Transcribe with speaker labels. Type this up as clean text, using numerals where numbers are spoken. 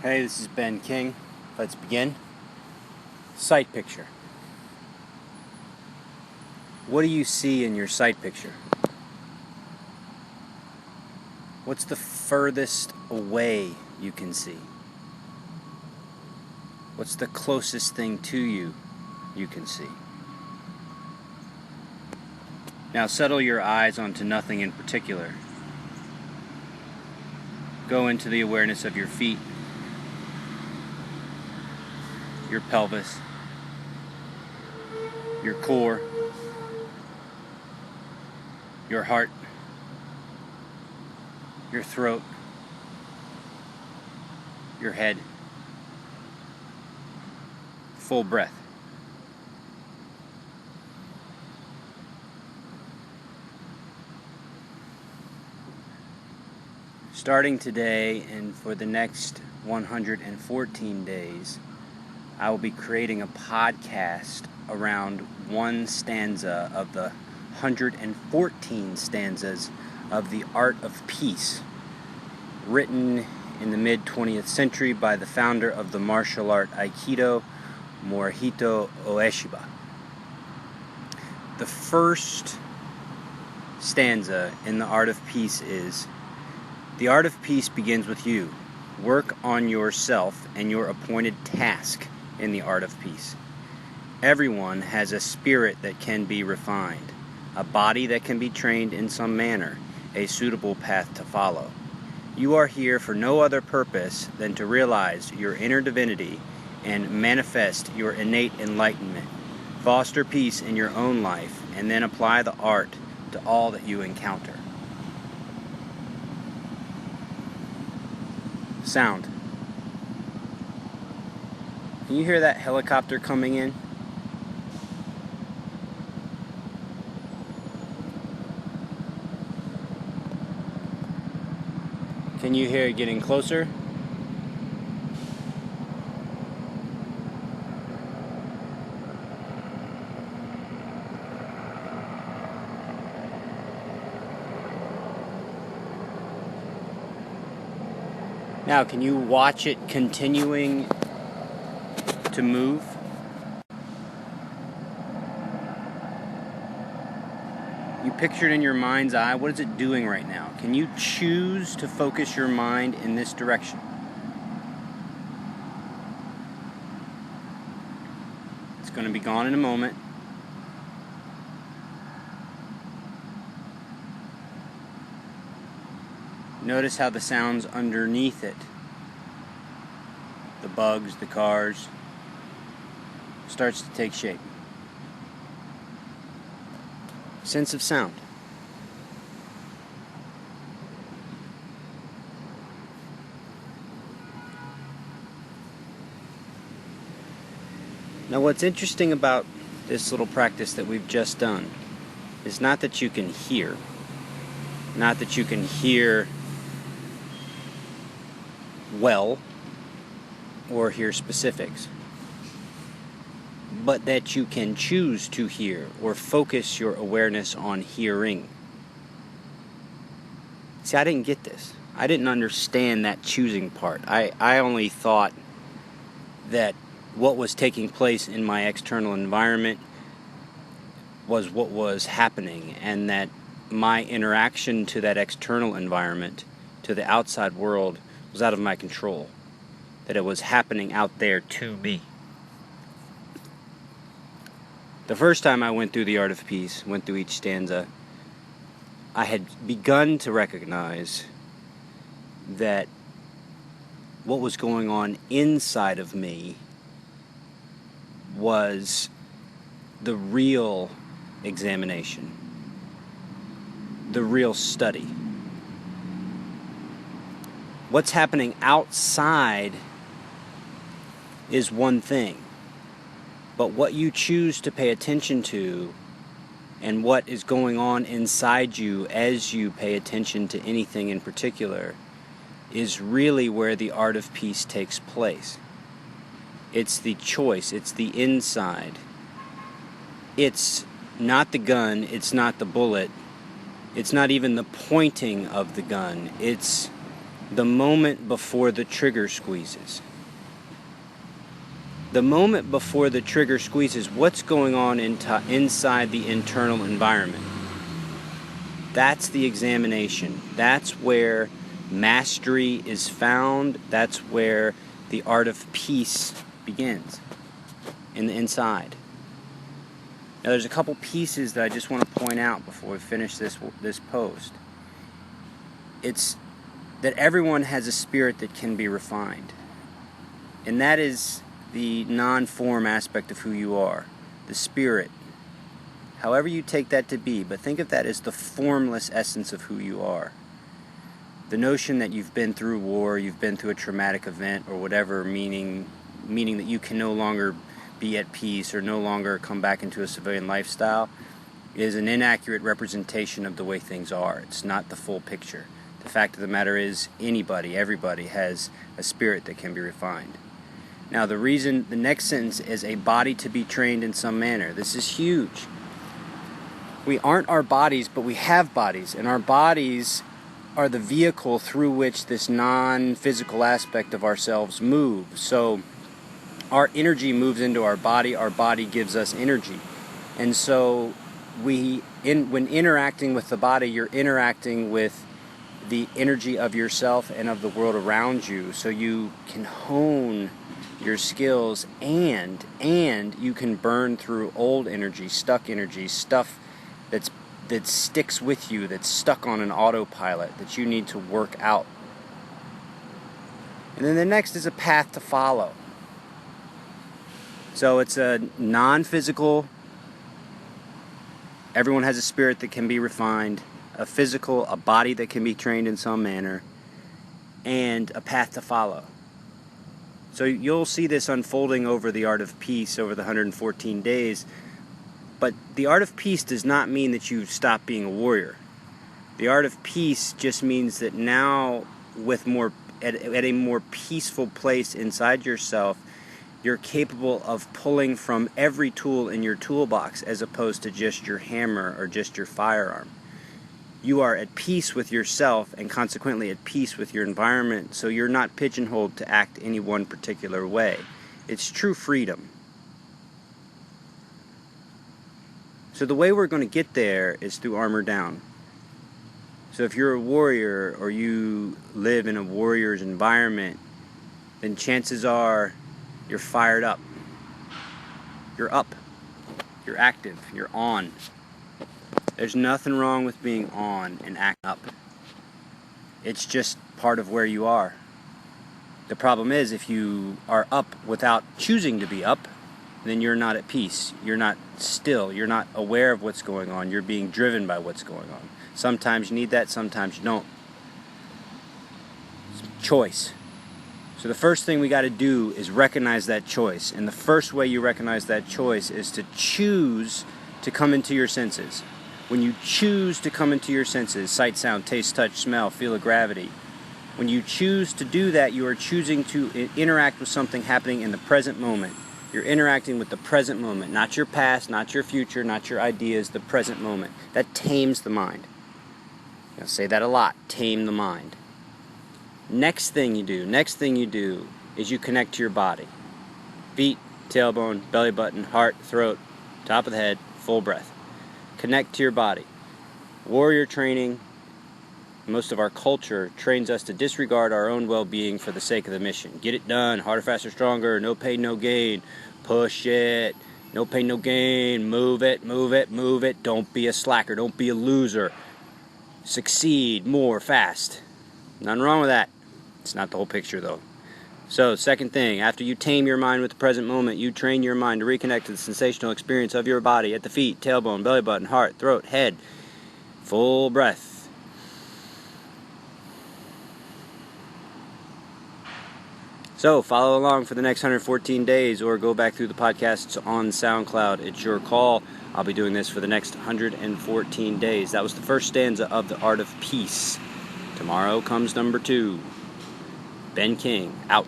Speaker 1: Hey, this is Ben King. Let's begin. Sight picture. What do you see in your sight picture? What's the furthest away you can see? What's the closest thing to you can see? Now settle your eyes onto nothing in particular. Go into the awareness of your feet, your pelvis, your core, your heart, your throat, your head. Full breath. Starting today and for the next 114 days, I will be creating a podcast around one stanza of the 114 stanzas of The Art of Peace, written in the mid-20th century by the founder of the martial art Aikido, Morihito Ueshiba. The first stanza in The Art of Peace is, "The art of peace begins with you. Work on yourself and your appointed task in the art of peace. Everyone has a spirit that can be refined, a body that can be trained in some manner, a suitable path to follow. You are here for no other purpose than to realize your inner divinity and manifest your innate enlightenment. Foster peace in your own life and then apply the art to all that you encounter." Sound. Can you hear that helicopter coming in? Can you hear it getting closer? Now, can you watch it continuing to move? You picture it in your mind's eye. What is it doing right now? Can you choose to focus your mind in this direction? It's going to be gone in a moment. Notice how the sounds underneath it, the bugs, the cars, starts to take shape. Sense of sound. Now, what's interesting about this little practice that we've just done is not that you can hear, well or hear specifics, but that you can choose to hear or focus your awareness on hearing. See, I didn't get this. I didn't understand that choosing part. I only thought that what was taking place in my external environment was what was happening, and that my interaction to that external environment, to the outside world, was out of my control, that it was happening out there to me. The first time I went through The Art of Peace, went through each stanza, I had begun to recognize that what was going on inside of me was the real examination, the real study. What's happening outside is one thing, but what you choose to pay attention to and what is going on inside you as you pay attention to anything in particular is really where the art of peace takes place. It's the choice, it's the inside. It's not the gun, it's not the bullet, it's not even the pointing of the gun. It's the moment before the trigger squeezes. The moment before the trigger squeezes, what's going on inside the internal environment? That's the examination. That's where mastery is found. That's where the art of peace begins, in the inside. Now there's a couple pieces that I just want to point out before we finish this post. It's that everyone has a spirit that can be refined. And that is the non-form aspect of who you are, the spirit. However you take that to be, but think of that as the formless essence of who you are. The notion that you've been through war, you've been through a traumatic event or whatever, meaning that you can no longer be at peace or no longer come back into a civilian lifestyle, is an inaccurate representation of the way things are. It's not the full picture. The fact of the matter is, everybody has a spirit that can be refined. Now the next sentence is a body to be trained in some manner. This is huge. We aren't our bodies, but we have bodies, and our bodies are the vehicle through which this non-physical aspect of ourselves moves. So our energy moves into our body gives us energy. And so when interacting with the body, you're interacting with the energy of yourself and of the world around you, so you can hone your skills and you can burn through old energy, stuff that sticks with you, that's stuck on an autopilot that you need to work out. And then the next is a path to follow. So it's a non-physical, everyone has a spirit that can be refined, a physical, a body that can be trained in some manner, and a path to follow. So you'll see this unfolding over the art of peace over the 114 days. But the art of peace does not mean that you stop being a warrior. The art of peace just means that now, at a more peaceful place inside yourself, you're capable of pulling from every tool in your toolbox as opposed to just your hammer or just your firearm. You are at peace with yourself and consequently at peace with your environment, so you're not pigeonholed to act any one particular way. It's true freedom. So the way we're going to get there is through armor down. So if you're a warrior or you live in a warrior's environment, then chances are you're fired up. You're up. You're active. You're on. There's nothing wrong with being on and acting up. It's just part of where you are. The problem is if you are up without choosing to be up, then you're not at peace. You're not still. You're not aware of what's going on. You're being driven by what's going on. Sometimes you need that, sometimes you don't. It's choice. So the first thing we got to do is recognize that choice. And the first way you recognize that choice is to choose to come into your senses. When you choose to come into your senses, sight, sound, taste, touch, smell, feel of gravity, when you choose to do that, you are choosing to interact with something happening in the present moment. You're interacting with the present moment, not your past, not your future, not your ideas, the present moment. That tames the mind. I say that a lot, tame the mind. Next thing you do is you connect to your body. Feet, tailbone, belly button, heart, throat, top of the head, full breath. Connect to your body. Warrior training, most of our culture trains us to disregard our own well-being for the sake of the mission. Get it done, harder, faster, stronger, no pain, no gain. Push it, no pain, no gain. Move it, move it, move it. Don't be a slacker, don't be a loser. Succeed more fast. Nothing wrong with that. It's not the whole picture though. So, second thing, after you tame your mind with the present moment, you train your mind to reconnect to the sensational experience of your body at the feet, tailbone, belly button, heart, throat, head. Full breath. So, follow along for the next 114 days or go back through the podcasts on SoundCloud. It's your call. I'll be doing this for the next 114 days. That was the first stanza of The Art of Peace. Tomorrow comes number 2. Ben King, out.